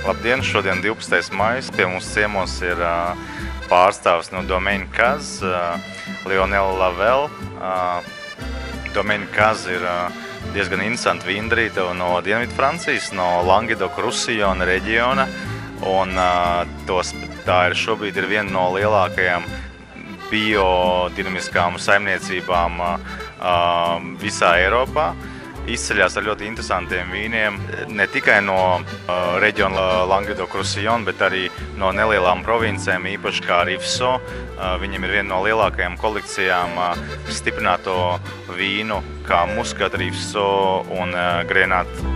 Labdien, šodien 12. maijs. Pie mums ciemos ir pārstāvis no Domaine Caz, Lionel Lavelle. Domaine Caz ir diezgan interesanta vīndarīte no Dienvidu Francijas, no Languedoc-Roussillona reģiona. Un tā ir šobrīd viena no lielākajām biodinamiskām saimniecībām visā Eiropā. Izceļās ar ļoti interesantiem vīniem, ne tikai no reģiona Languedoc-Roussillona, bet arī no nelielām provincēm, īpaši kā Rifso. Viņam ir viena no lielākajām kolekcijām stiprināto vīnu, kā Muscat, Rifso un Grenache.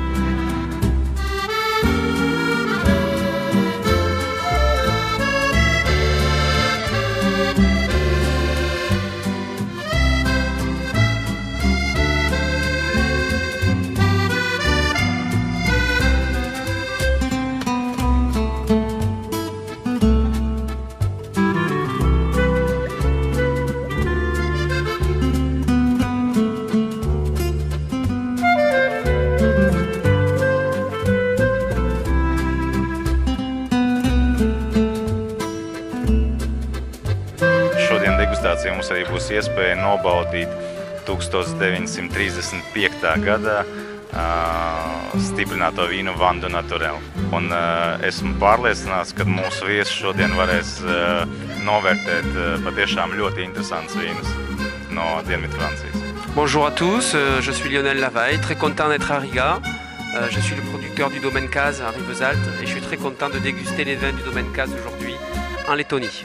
Šodien degustācijā mums arī būs iespēja nobaudīt 1935. gada stiprināto vīnu Vin du Naturel. Un esmu pārliecināts, ka mūsu viesi šodien varēs novērtēt patiešām ļoti interesants vīnus no Dienvidu Francijas. Bonjour à tous, je suis Lionel Lavelle, très content d'être à Riga. Je suis le producteur du Domaine Caz à Rivesaltes et je suis très content de déguster les vins du Domaine Caz aujourd'hui en Lettonie.